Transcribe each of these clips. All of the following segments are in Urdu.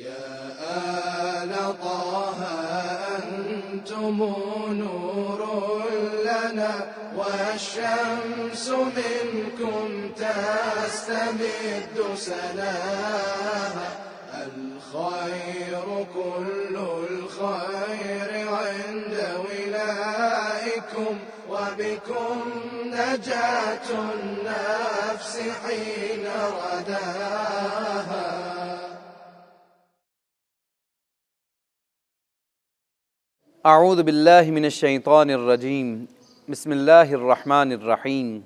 آل طه أنتم نور لنا والشمس منكم تستمد سناها الخير كل الخير عند ولائكم وبكم نجاة النفس حين رداها. اعوذ باللہ من الشیطان الرجیم بسم اللہ الرحمن الرحیم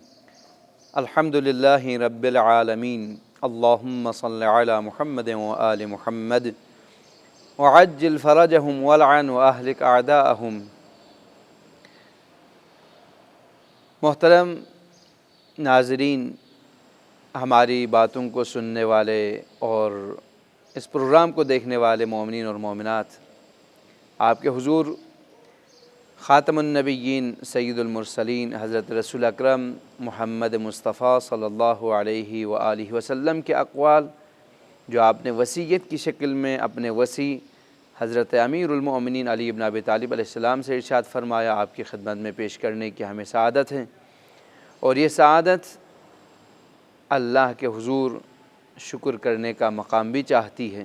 الحمد للہ رب العالمین اللہم صل علی محمد وآل محمد وعجل فرجہم والعن واہلک اعداءہم. محترم ناظرین، ہماری باتوں کو سننے والے اور اس پروگرام کو دیکھنے والے مومنین اور مومنات، آپ کے حضور خاتم النبیین سید المرسلین حضرت رسول اکرم محمد مصطفیٰ صلی اللہ علیہ وآلہ وسلم کے اقوال جو آپ نے وصیت کی شکل میں اپنے وصی حضرت امیر المؤمنین علی بن ابی طالب علیہ السلام سے ارشاد فرمایا، آپ کی خدمت میں پیش کرنے کی ہمیں سعادت ہے. اور یہ سعادت اللہ کے حضور شکر کرنے کا مقام بھی چاہتی ہے.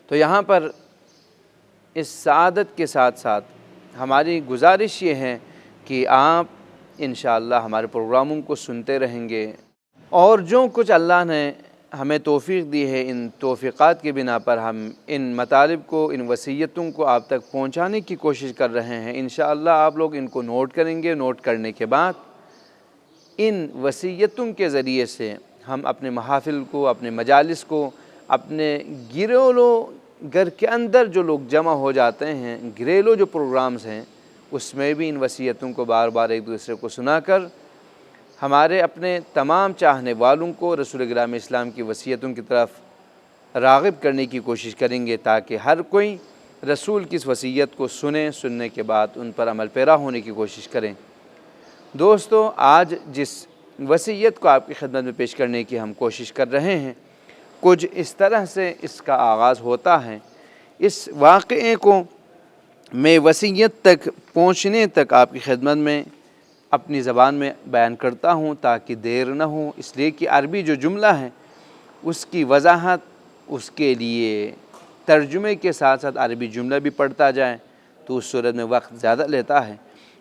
تو یہاں پر اس سعادت کے ساتھ ساتھ ہماری گزارش یہ ہے کہ آپ انشاءاللہ ہمارے پروگراموں کو سنتے رہیں گے، اور جو کچھ اللہ نے ہمیں توفیق دی ہے، ان توفیقات کی بنا پر ہم ان مطالب کو، ان وصیتوں کو آپ تک پہنچانے کی کوشش کر رہے ہیں. انشاءاللہ آپ لوگ ان کو نوٹ کریں گے. نوٹ کرنے کے بعد ان وصیتوں کے ذریعے سے ہم اپنے محافل کو، اپنے مجالس کو، اپنے گھر کے اندر جو لوگ جمع ہو جاتے ہیں، گھریلو جو پروگرامز ہیں، اس میں بھی ان وصیتوں کو بار بار ایک دوسرے کو سنا کر ہمارے اپنے تمام چاہنے والوں کو رسول گرامی اسلام کی وصیتوں کی طرف راغب کرنے کی کوشش کریں گے، تاکہ ہر کوئی رسول کی اس وصیت کو سننے کے بعد ان پر عمل پیرا ہونے کی کوشش کریں. دوستو، آج جس وصیت کو آپ کی خدمت میں پیش کرنے کی ہم کوشش کر رہے ہیں، کچھ اس طرح سے اس کا آغاز ہوتا ہے. اس واقعے کو میں وصیت تک پہنچنے تک آپ کی خدمت میں اپنی زبان میں بیان کرتا ہوں تاکہ دیر نہ ہو، اس لیے کہ عربی جو جملہ ہے اس کی وضاحت، اس کے لیے ترجمے کے ساتھ ساتھ عربی جملہ بھی پڑھتا جائے تو اس صورت میں وقت زیادہ لیتا ہے.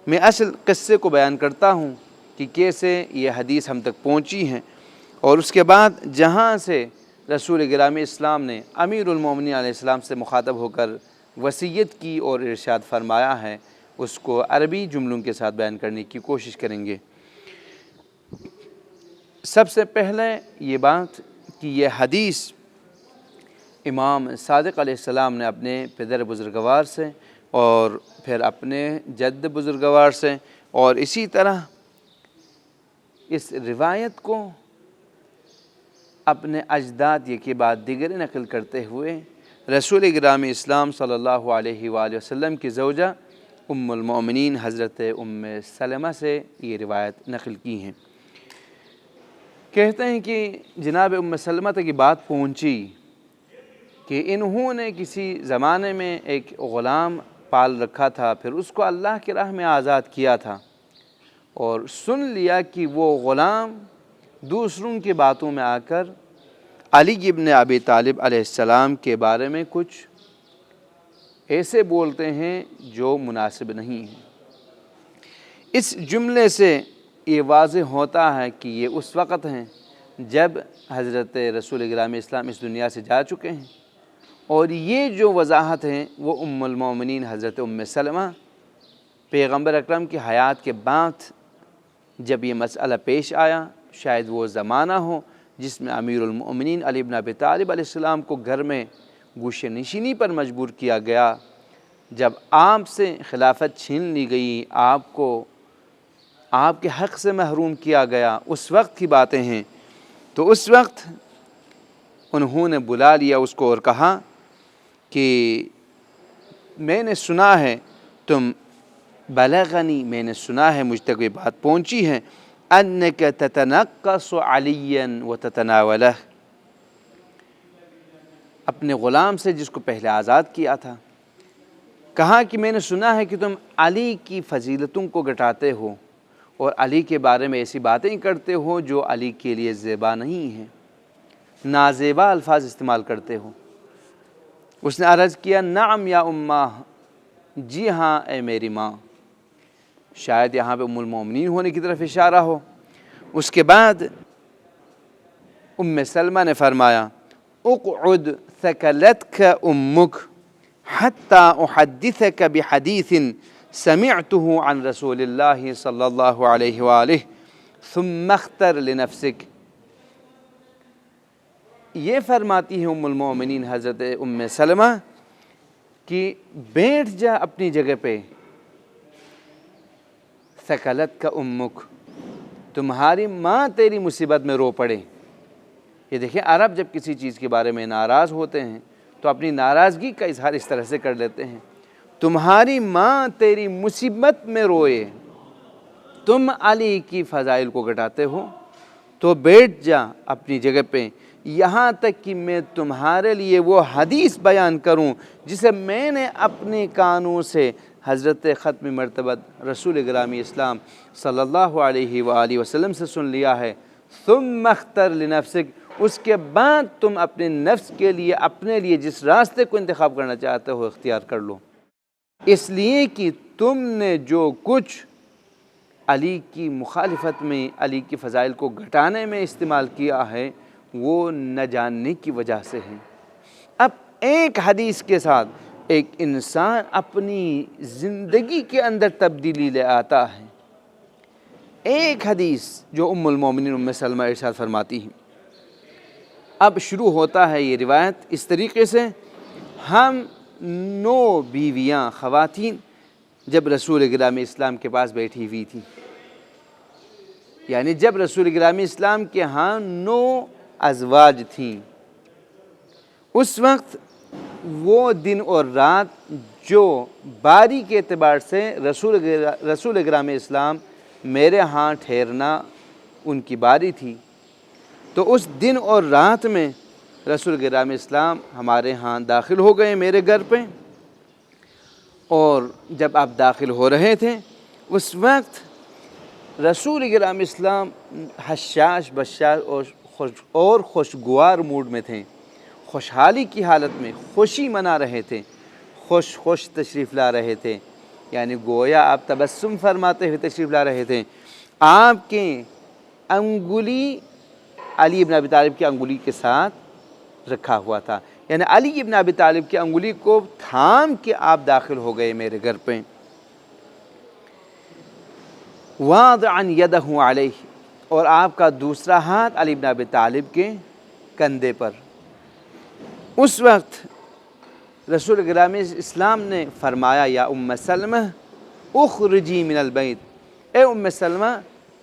میں اصل قصے کو بیان کرتا ہوں کہ کیسے یہ حدیث ہم تک پہنچی ہیں، اور اس کے بعد جہاں سے رسول گرامی اسلام نے امیر المومنین علیہ السلام سے مخاطب ہو کر وصیت کی اور ارشاد فرمایا ہے، اس کو عربی جملوں کے ساتھ بیان کرنے کی کوشش کریں گے. سب سے پہلے یہ بات کہ یہ حدیث امام صادق علیہ السلام نے اپنے پدر بزرگوار سے اور پھر اپنے جد بزرگوار سے، اور اسی طرح اس روایت کو اپنے اجداد کے بعد دیگر نقل کرتے ہوئے رسول گرامی اسلام صلی اللہ علیہ وآلہ وسلم کی زوجہ ام المؤمنین حضرت ام سلمہ سے یہ روایت نقل کی ہیں. کہتے ہیں کہ جناب ام سلمہ تک یہ بات پہنچی کہ انہوں نے کسی زمانے میں ایک غلام پال رکھا تھا، پھر اس کو اللہ کی راہ میں آزاد کیا تھا، اور سن لیا کہ وہ غلام دوسروں کی باتوں میں آ کر علی بن ابی طالب علیہ السلام کے بارے میں کچھ ایسے بولتے ہیں جو مناسب نہیں ہیں. اس جملے سے یہ واضح ہوتا ہے کہ یہ اس وقت ہیں جب حضرت رسول گرامی اسلام اس دنیا سے جا چکے ہیں، اور یہ جو وضاحت ہیں وہ ام المومنین حضرت ام سلمہ پیغمبر اکرم کی حیات کے بعد جب یہ مسئلہ پیش آیا، شاید وہ زمانہ ہو جس میں امیر المؤمنین علی بن ابی طالب علیہ السلام کو گھر میں گوشے نشینی پر مجبور کیا گیا، جب آپ سے خلافت چھین لی گئی، آپ کو آپ کے حق سے محروم کیا گیا، اس وقت کی باتیں ہیں. تو اس وقت انہوں نے بلا لیا اس کو اور کہا کہ میں نے سنا ہے بلغنی، میں نے سنا ہے، مجھ تک یہ بات پہنچی ہے، انک تتنقص علیا وتتناولہ، اپنے غلام سے جس کو پہلے آزاد کیا تھا، کہا کہ میں نے سنا ہے کہ تم علی کی فضیلتوں کو گھٹاتے ہو اور علی کے بارے میں ایسی باتیں کرتے ہو جو علی کے لیے زیبا نہیں ہیں، نازیبا الفاظ استعمال کرتے ہو۔ اس نے عرض کیا نعم یا اماں، جی ہاں اے میری ماں، شاید یہاں پہ ام المومنین ہونے کی طرف اشارہ ہو۔ اس کے بعد ام سلمہ نے فرمایا اقعد ثکلتک امک حتی احدثک بحدیث سمعته عن رسول اللہ صلی اللہ علیہ وآلہ ثم اختر لنفسک۔ یہ فرماتی ہے ام المومنین حضرت ام سلمہ کہ بیٹھ جا اپنی جگہ پہ، ثکلتک امک، تمہاری ماں تیری مصیبت میں رو پڑے۔ یہ دیکھیں عرب جب کسی چیز کے بارے میں ناراض ہوتے ہیں تو اپنی ناراضگی کا اظہار اس طرح سے کر لیتے ہیں، تمہاری ماں تیری مصیبت میں روئے، تم علی کی فضائل کو گھٹاتے ہو، تو بیٹھ جا اپنی جگہ پہ، یہاں تک کہ میں تمہارے لیے وہ حدیث بیان کروں جسے میں نے اپنے کانوں سے حضرت ختم مرتبت رسول گرامی اسلام صلی اللہ علیہ وآلہ وسلم سے سن لیا ہے۔ ثم اختر لنفسک، اس کے بعد تم اپنے نفس کے لیے، اپنے لیے جس راستے کو انتخاب کرنا چاہتے ہو اختیار کر لو، اس لیے کہ تم نے جو کچھ علی کی مخالفت میں، علی کی فضائل کو گھٹانے میں استعمال کیا ہے وہ نہ جاننے کی وجہ سے ہے۔ اب ایک حدیث کے ساتھ ایک انسان اپنی زندگی کے اندر تبدیلی لے آتا ہے۔ ایک حدیث جو ام المومنین ام سلمہ ارشاد فرماتی ہیں۔ اب شروع ہوتا ہے یہ روایت اس طریقے سے، ہم 9 بیویاں خواتین جب رسول گرامی اسلام کے پاس بیٹھی ہوئی تھی، یعنی جب رسول گرامی اسلام کے ہاں 9 ازواج تھیں، اس وقت وہ دن اور رات جو باری کے اعتبار سے رسول گرامی اسلام میرے ہاں ٹھہرنا ان کی باری تھی، تو اس دن اور رات میں رسول گرامی اسلام ہمارے ہاں داخل ہو گئے میرے گھر پہ، اور جب آپ داخل ہو رہے تھے اس وقت رسول گرامی اسلام حشاش بشاش اور خوشگوار موڈ میں تھے، خوشحالی کی حالت میں خوشی منا رہے تھے، خوش تشریف لا رہے تھے، یعنی گویا آپ تبسم فرماتے ہوئے تشریف لا رہے تھے۔ آپ کے انگلی علی ابن ابی طالب کی انگلی کے ساتھ رکھا ہوا تھا، یعنی علی ابن ابی طالب کی انگلی کو تھام کے آپ داخل ہو گئے میرے گھر پہ۔ واضعا یدہ علیہ، اور آپ کا دوسرا ہاتھ علی ابن ابی طالب کے کندھے پر۔ اس وقت رسول گرامی اسلام نے فرمایا یا ام سلمہ اخرجی من البیت، اے ام سلمہ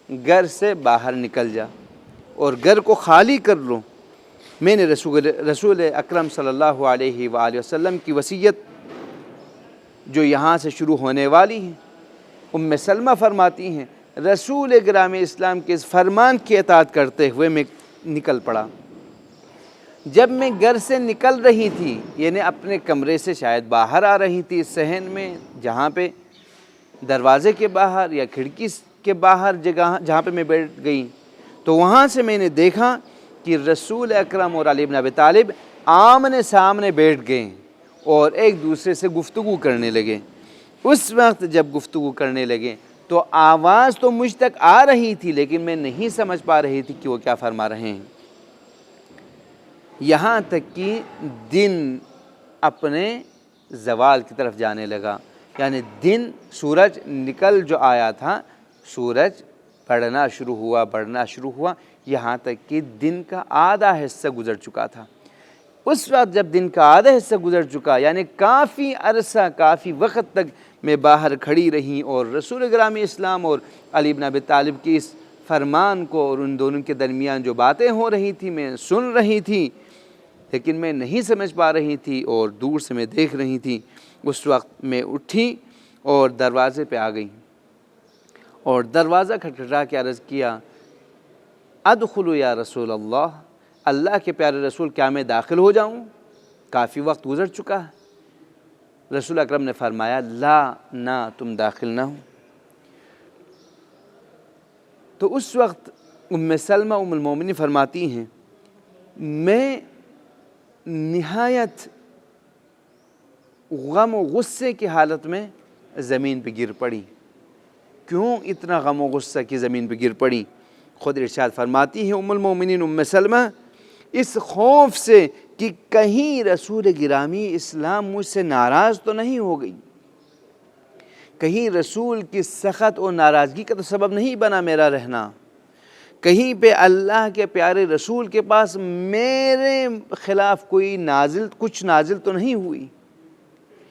گھر سے باہر نکل جا اور گھر کو خالی کر لو، میں نے رسول اکرم صلی اللہ علیہ وآلہ وسلم کی وصیت جو یہاں سے شروع ہونے والی ہے۔ ام سلمہ فرماتی ہیں رسول گرامی اسلام کے اس فرمان کی اطاعت کرتے ہوئے میں نکل پڑا۔ جب میں گھر سے نکل رہی تھی، یعنی اپنے کمرے سے شاید باہر آ رہی تھی، صحن میں جہاں پہ دروازے کے باہر یا کھڑکی کے باہر جگہ جہاں پہ میں بیٹھ گئی، تو وہاں سے میں نے دیکھا کہ رسول اکرم اور علی بن ابی طالب آمنے سامنے بیٹھ گئے اور ایک دوسرے سے گفتگو کرنے لگے۔ اس وقت جب گفتگو کرنے لگے تو آواز تو مجھ تک آ رہی تھی لیکن میں نہیں سمجھ پا رہی تھی کہ وہ کیا فرما رہے ہیں، یہاں تک کہ دن اپنے زوال کی طرف جانے لگا، یعنی دن سورج نکل جو آیا تھا، سورج بڑھنا شروع ہوا یہاں تک کہ دن کا آدھا حصہ گزر چکا تھا۔ اس وقت جب دن کا آدھا حصہ گزر چکا، یعنی کافی عرصہ، کافی وقت تک میں باہر کھڑی رہی اور رسول گرامی اسلام اور علی بن ابی طالب کی اس فرمان کو اور ان دونوں کے درمیان جو باتیں ہو رہی تھی میں سن رہی تھی، لیکن میں نہیں سمجھ پا رہی تھی اور دور سے میں دیکھ رہی تھی۔ اس وقت میں اٹھی اور دروازے پہ آ گئی اور دروازہ کھٹکھٹا کے عرض کیا ادخلوا یا رسول اللہ، اللہ کے پیارے رسول کیا میں داخل ہو جاؤں؟ کافی وقت گزر چکا ہے۔ رسول اکرم نے فرمایا لا، نہ تم داخل نہ ہو۔ تو اس وقت ام سلمہ ام المومنین فرماتی ہیں میں نہایت غم و غصے کی حالت میں زمین پہ گر پڑی۔ کیوں اتنا غم و غصہ کی زمین پہ گر پڑی؟ خود ارشاد فرماتی ہیں ام المومنین ام سلمہ، اس خوف سے کہ کہیں رسول گرامی اسلام مجھ سے ناراض تو نہیں ہو گئی، کہیں رسول کی سخط اور ناراضگی کا تو سبب نہیں بنا میرا رہنا، کہیں پہ اللہ کے پیارے رسول کے پاس میرے خلاف کچھ نازل تو نہیں ہوئی۔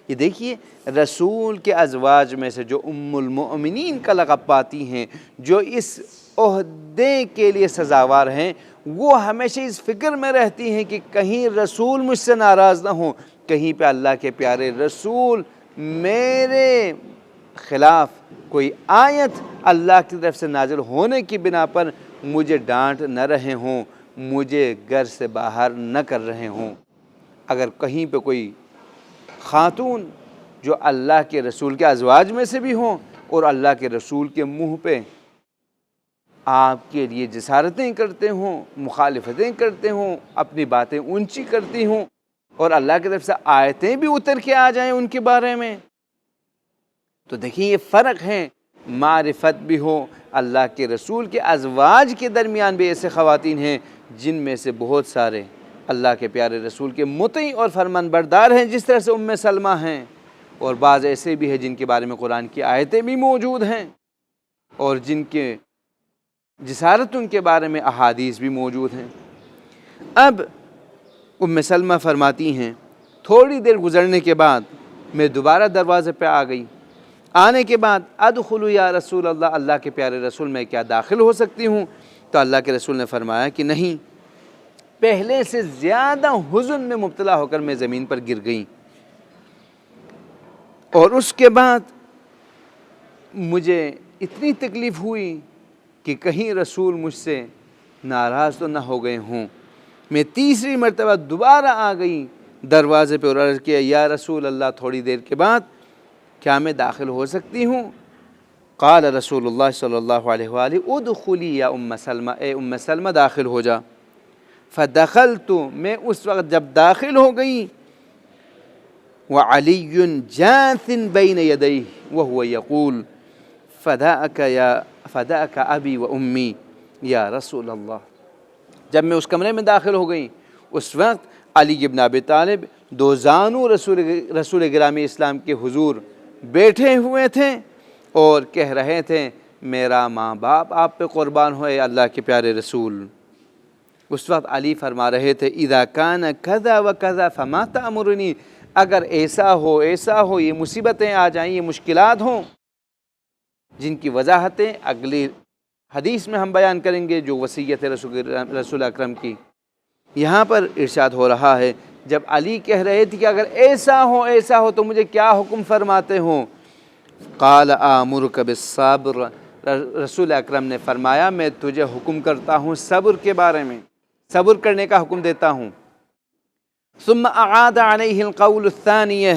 یہ دیکھیے رسول کے ازواج میں سے جو ام المؤمنین کا لقب پاتی ہیں، جو اس عہدے کے لیے سزاوار ہیں، وہ ہمیشہ اس فکر میں رہتی ہیں کہ کہیں رسول مجھ سے ناراض نہ ہوں، کہیں پہ اللہ کے پیارے رسول میرے خلاف کوئی آیت اللہ کی طرف سے نازل ہونے کی بنا پر مجھے ڈانٹ نہ رہے ہوں، مجھے گھر سے باہر نہ کر رہے ہوں۔ اگر کہیں پہ کوئی خاتون جو اللہ کے رسول کے ازواج میں سے بھی ہوں اور اللہ کے رسول کے منہ پہ آپ کے لیے جسارتیں کرتے ہوں، مخالفتیں کرتے ہوں، اپنی باتیں اونچی کرتی ہوں اور اللہ کی طرف سے آیتیں بھی اتر کے آ جائیں ان کے بارے میں، تو دیکھیں یہ فرق ہے۔ معرفت بھی ہو، اللہ کے رسول کے ازواج کے درمیان بھی ایسے خواتین ہیں جن میں سے بہت سارے اللہ کے پیارے رسول کے مطیع اور فرمان بردار ہیں، جس طرح سے ام سلمہ ہیں، اور بعض ایسے بھی ہیں جن کے بارے میں قرآن کی آیتیں بھی موجود ہیں اور جن کے جسارت ان کے بارے میں احادیث بھی موجود ہیں۔ اب ام سلمہ فرماتی ہیں تھوڑی دیر گزرنے کے بعد میں دوبارہ دروازے پہ آ گئی، آنے کے بعد ادخلوا یا رسول اللہ، اللہ کے پیارے رسول میں کیا داخل ہو سکتی ہوں؟ تو اللہ کے رسول نے فرمایا کہ نہیں، پہلے سے زیادہ حزن میں مبتلا ہو کر میں زمین پر گر گئی، اور اس کے بعد مجھے اتنی تکلیف ہوئی کہ کہیں رسول مجھ سے ناراض تو نہ ہو گئے ہوں۔ میں تیسری مرتبہ دوبارہ آ گئی دروازے پہ اور عرض کیا یا رسول اللہ تھوڑی دیر کے بعد کیا میں داخل ہو سکتی ہوں؟ قال رسول اللہ صلی اللہ علیہ وآلہ ادخلی یا ام سلمہ، اے ام سلمہ داخل ہو جا۔ فدخلت، میں اس وقت جب داخل ہو گئی، وعلی جاث بین یدیہ وہو یقول فداک ابی و امی یا رسول اللہ۔ جب میں اس کمرے میں داخل ہو گئی اس وقت علی بن ابی طالب دو زانو رسول گرامی اسلام کے حضور بیٹھے ہوئے تھے اور کہہ رہے تھے میرا ماں باپ آپ پہ قربان ہوئے اللہ کے پیارے رسول۔ اس وقت علی فرما رہے تھے اذا کان کذا و کذا فما تأمرنی، اگر ایسا ہو یہ مصیبتیں آ جائیں، یہ مشکلات ہوں جن کی وضاحتیں اگلی حدیث میں ہم بیان کریں گے جو وصیت رسول اکرم کی، یہاں پر ارشاد ہو رہا ہے جب علی کہہ رہے تھے کہ اگر ایسا ہو تو مجھے کیا حکم فرماتے ہوں؟ قال آمرک بالصبر، رسول اکرم نے فرمایا میں تجھے حکم کرتا ہوں صبر کے بارے میں، صبر کرنے کا حکم دیتا ہوں۔ ثم اعاد علیہ القول الثانیہ،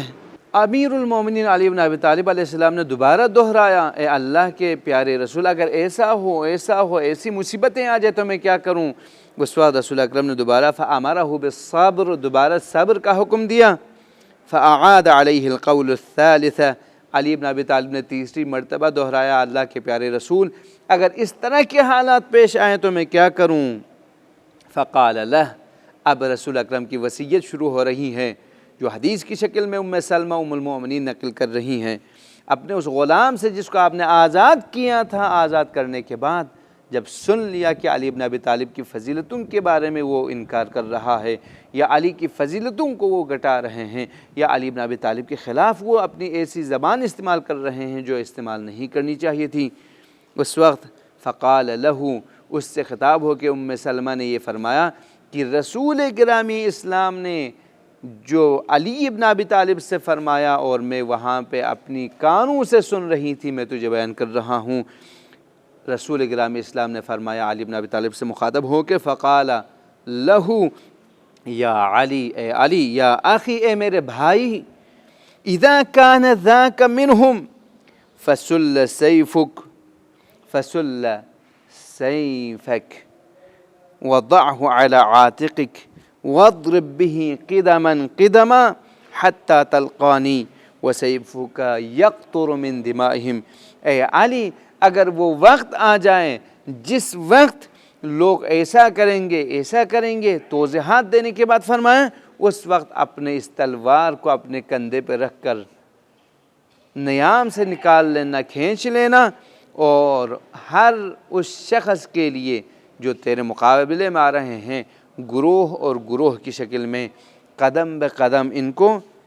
امیر المومنین علی بن ابی طالب علیہ السلام نے دوبارہ دہرایا اے اللہ کے پیارے رسول اگر ایسا ہو ایسی مصیبتیں آ جائے تو میں کیا کروں؟ اس وقت رسول اکرم نے دوبارہ فامرہ بالصبر، دوبارہ صبر کا حکم دیا۔ فاعاد علیہ القول الثالثہ، علی بن ابی طالب نے تیسری مرتبہ دہرایا اللہ کے پیارے رسول اگر اس طرح کے حالات پیش آئیں تو میں کیا کروں؟ فقال لہ، اب رسول اکرم کی وصیت شروع ہو رہی ہے جو حدیث کی شکل میں ام سلمہ ام المؤمنین نقل کر رہی ہیں، اپنے اس غلام سے جس کو آپ نے آزاد کیا تھا، آزاد کرنے کے بعد جب سن لیا کہ علی بن ابی طالب کی فضیلتوں کے بارے میں وہ انکار کر رہا ہے یا علی کی فضیلتوں کو وہ گھٹا رہے ہیں یا علی بن ابی طالب کے خلاف وہ اپنی ایسی زبان استعمال کر رہے ہیں جو استعمال نہیں کرنی چاہیے تھی، اس وقت فقال لہ، اس سے خطاب ہو کے ام سلمہ نے یہ فرمایا کہ رسول گرامی اسلام نے جو علی بن ابی طالب سے فرمایا اور میں وہاں پہ اپنی کانوں سے سن رہی تھی میں تجھے بیان کر رہا ہوں۔ رسول گرامی اسلام نے فرمایا علی بن ابی طالب سے مخاطب ہو کے فقال لہ یا علی اے علی، یا آخی اے میرے بھائی، اذا کان ذاک منہم فسل سیفک وضعه على عاتقك واضرب به قدما قدما حتى تلقانی وسيفك يقطر من دمائهم۔ اے علی، اگر وہ وقت آ جائے جس وقت لوگ ایسا کریں گے توضیحات دینے کے بعد فرمایا اس وقت اپنے اس تلوار کو اپنے کندھے پہ رکھ کر نیام سے نکال لینا، کھینچ لینا، اور ہر اس شخص کے لیے جو تیرے مقابلے میں آ رہے ہیں گروہ اور گروہ کی شکل میں قدم بہ قدم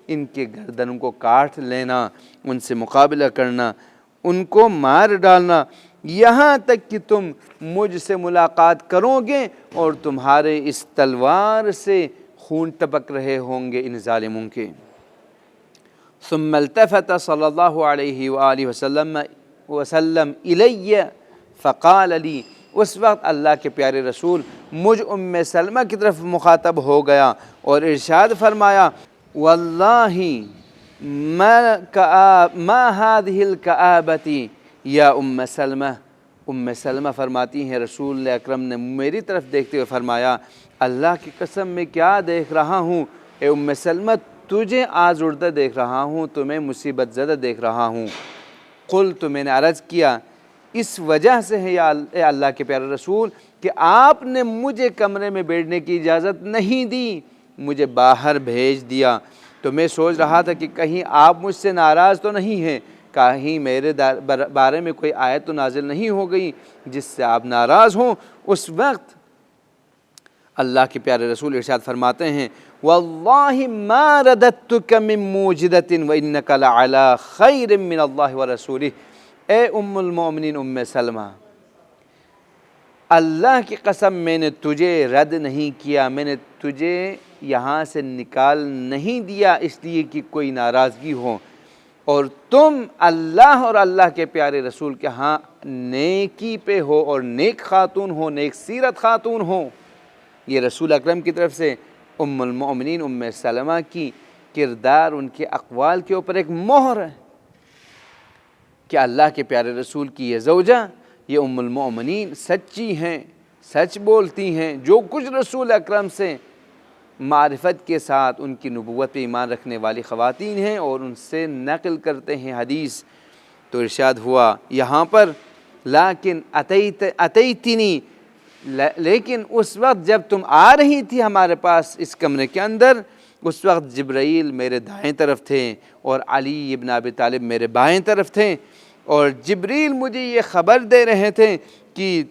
ان کے گردنوں کو کاٹ لینا، ان سے مقابلہ کرنا، ان کو مار ڈالنا، یہاں تک کہ تم مجھ سے ملاقات کرو گے اور تمہارے اس تلوار سے خون ٹپک رہے ہوں گے ان ظالموں کے۔ ثم التفت صلی اللہ علیہ وآلہ وسلم الی فقال لی، اس وقت اللہ کے پیارے رسول مجھ ام سلمہ کی طرف مخاطب ہو گیا اور ارشاد فرمایا، واللہ ما هذه الکآبۃ یا ام سلمہ۔ ام سلمہ فرماتی ہیں رسول اکرم نے میری طرف دیکھتے ہوئے فرمایا، اللہ کی قسم میں کیا دیکھ رہا ہوں اے ام سلمہ، تجھے آزردہ دیکھ رہا ہوں، تمہیں مصیبت زدہ دیکھ رہا ہوں۔ قلت، میں نے عرض کیا، اس وجہ سے ہے اے اللہ کے پیارے رسول کہ آپ نے مجھے کمرے میں بیٹھنے کی اجازت نہیں دی، مجھے باہر بھیج دیا، تو میں سوچ رہا تھا کہ کہیں آپ مجھ سے ناراض تو نہیں ہیں، کہیں میرے بارے میں کوئی آیت تو نازل نہیں ہو گئی جس سے آپ ناراض ہوں۔ اس وقت اللہ کے پیارے رسول ارشاد فرماتے ہیں، واللہ ما رددتک من موجدۃ وانک لعلی خیر من اللہ ورسولہ۔ اے ام المؤمنین ام سلمہ، اللہ کی قسم میں نے تجھے رد نہیں کیا، میں نے تجھے یہاں سے نکال نہیں دیا اس لیے کہ کوئی ناراضگی ہو، اور تم اللہ اور اللہ کے پیارے رسول کے ہاں نیکی پہ ہو اور نیک خاتون ہو، نیک سیرت خاتون ہو۔ یہ رسول اکرم کی طرف سے ام المؤمنین ام سلمہ کی کردار، ان کے اقوال کے اوپر ایک مہر ہے کہ اللہ کے پیارے رسول کی یہ زوجہ، یہ ام المؤمنین سچی ہیں، سچ بولتی ہیں، جو کچھ رسول اکرم سے معرفت کے ساتھ ان کی نبوت پہ ایمان رکھنے والی خواتین ہیں اور ان سے نقل کرتے ہیں حدیث۔ تو ارشاد ہوا یہاں پر، لیکن اتیتنی، لیکن اس وقت جب تم آ رہی تھی ہمارے پاس اس کمرے کے اندر، اس وقت جبرائیل میرے دائیں طرف تھے اور علی ابن ابی طالب میرے بائیں طرف تھے، اور جبریل مجھے یہ خبر دے رہے تھے کہ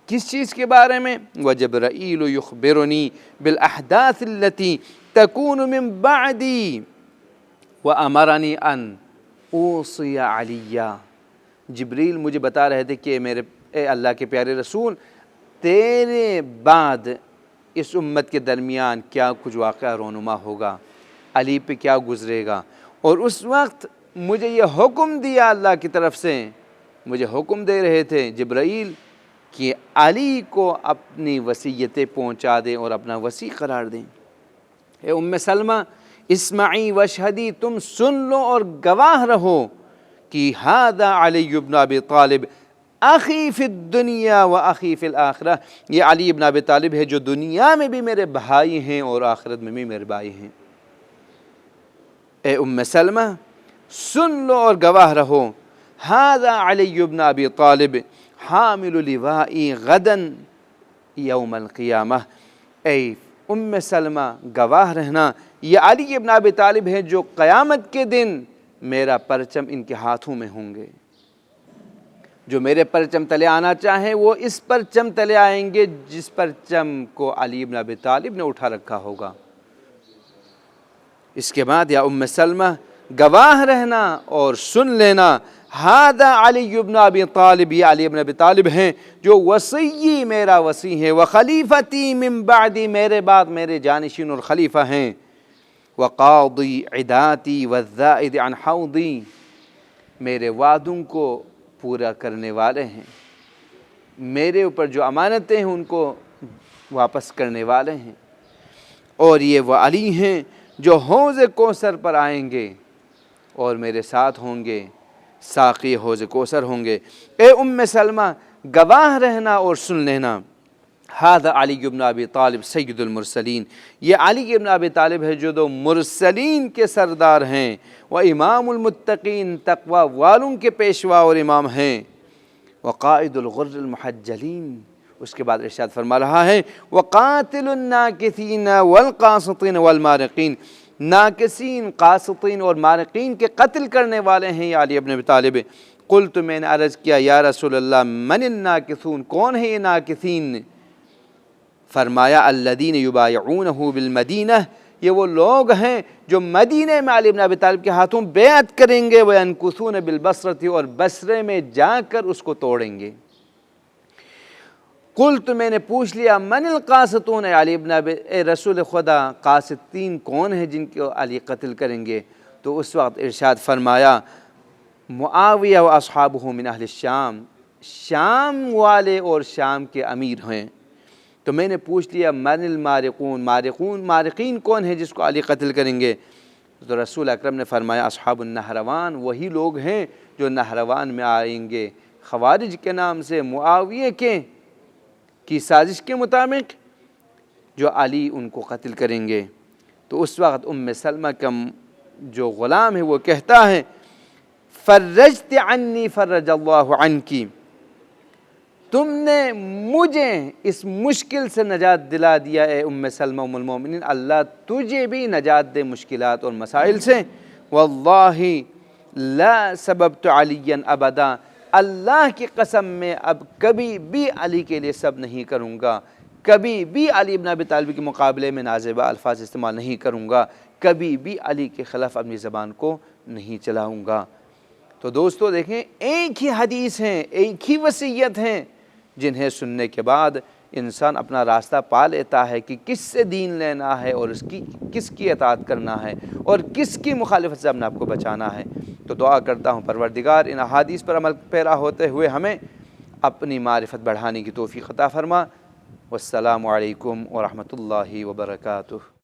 کس چیز کے بارے میں؟ وجبرائیل یخبرنی بالاحداث التي تكون من بعدی وامرنی ان اوصی علی۔ جبریل مجھے بتا رہے تھے کہ اے اللہ کے پیارے رسول، تیرے بعد اس امت کے درمیان کیا کچھ واقعہ رونما ہوگا، علی پہ کیا گزرے گا، اور اس وقت مجھے یہ حکم دیا اللہ کی طرف سے، مجھے حکم دے رہے تھے جبرائیل کہ علی کو اپنی وصیتیں پہنچا دیں اور اپنا وصی قرار دیں۔ اے ام سلمہ اسمعی واشہدی، تم سن لو اور گواہ رہو کہ ھذا علی بن ابی طالب اخی فی الدنیا و اخی فی الآخرہ، یہ علی بن ابی طالب ہے جو دنیا میں بھی میرے بھائی ہیں اور آخرت میں بھی میرے بھائی ہیں۔ اے ام سلمہ سن لو اور گواہ رہو، ھذا علی بن ابی طالب حامل لوائی غدا یوم القیامہ۔ اے ام سلمہ گواہ رہنا، یہ علی بن ابی طالب ہے جو قیامت کے دن میرا پرچم ان کے ہاتھوں میں ہوں گے۔ جو میرے پرچم تلے آنا چاہیں وہ اس پرچم تلے آئیں گے جس پرچم کو علی بن ابی طالب نے اٹھا رکھا ہوگا۔ اس کے بعد یا ام سلمہ گواہ رہنا اور سن لینا، ھذا علی بن ابی طالب، یہ علی بن ابی طالب ہیں جو وصی میرا وصی ہے، وخلیفتی من بعدی، میرے بعد میرے جانشین اور خلیفہ ہیں، وقاضی عداتی والزائد عن حوضی، میرے وعدوں کو پورا کرنے والے ہیں، میرے اوپر جو امانتیں ہیں ان کو واپس کرنے والے ہیں، اور یہ وہ علی ہیں جو حوض کوثر پر آئیں گے اور میرے ساتھ ہوں گے، ساقی حوض کوثر ہوں گے۔ اے ام سلمہ گواہ رہنا اور سن لینا، ھذا علی بن ابی طالب سید المرسلین، یہ علی بن ابی طالب ہے جو دو مرسلین کے سردار ہیں، و امام المتقین، تقوی والوں کے پیشوا اور امام ہیں، وقائد الغر المحجلین۔ اس کے بعد ارشاد فرما رہا ہے وقاتل الناکثین والقاسطین والمارقین، ناکثین، قاسطین اور مارقین کے قتل کرنے والے ہیں یہ علی بن ابی طالب۔ قلت، میں نے عرض کیا یا رسول اللہ من الناکثون، کون ہے یہ ناکثین؟ فرمایا الذین یبایعونہ بالمدینہ، یہ وہ لوگ ہیں جو مدینہ میں علی بن ابی طالب کے ہاتھوں بیعت کریں گے، وینکثون بالبصرۃ، اور بصرے میں جا کر اس کو توڑیں گے۔ قلت، میں نے پوچھ لیا من القاسطون، اے رسول خدا قاسطین کون ہیں جن کو علی قتل کریں گے؟ تو اس وقت ارشاد فرمایا معاویہ و اصحابہ من اہل الشام، شام والے اور شام کے امیر ہیں۔ تو میں نے پوچھ لیا من المارقون، مارقین کون ہیں جس کو علی قتل کریں گے؟ تو رسول اکرم نے فرمایا اصحاب النہروان، وہی لوگ ہیں جو نہروان میں آئیں گے، خوارج کے نام سے، معاویہ کی سازش کے مطابق جو علی ان کو قتل کریں گے۔ تو اس وقت ام سلمہ کا جو غلام ہے وہ کہتا ہے فرجت عنی فرج اللہ عنکی، تم نے مجھے اس مشکل سے نجات دلا دیا اے ام سلمہ ام المومنین، اللہ تجھے بھی نجات دے مشکلات اور مسائل سے۔ واللہ لا سببت علیا ابدا، اللہ کی قسم میں اب کبھی بھی علی کے لیے سب نہیں کروں گا، کبھی بھی علی بن ابی طالب کے مقابلے میں نازیبہ الفاظ استعمال نہیں کروں گا، کبھی بھی علی کے خلاف اپنی زبان کو نہیں چلاؤں گا۔ تو دوستو دیکھیں، ایک ہی حدیث ہیں، ایک ہی وصیت ہیں، جنہیں سننے کے بعد انسان اپنا راستہ پا لیتا ہے کہ کس سے دین لینا ہے اور کس کی اطاعت کرنا ہے اور کس کی مخالفت سے اپنے آپ کو بچانا ہے۔ تو دعا کرتا ہوں پروردگار ان احادیث پر عمل پیرا ہوتے ہوئے ہمیں اپنی معرفت بڑھانے کی توفیق عطا فرما۔ والسلام علیکم ورحمۃ اللہ وبرکاتہ۔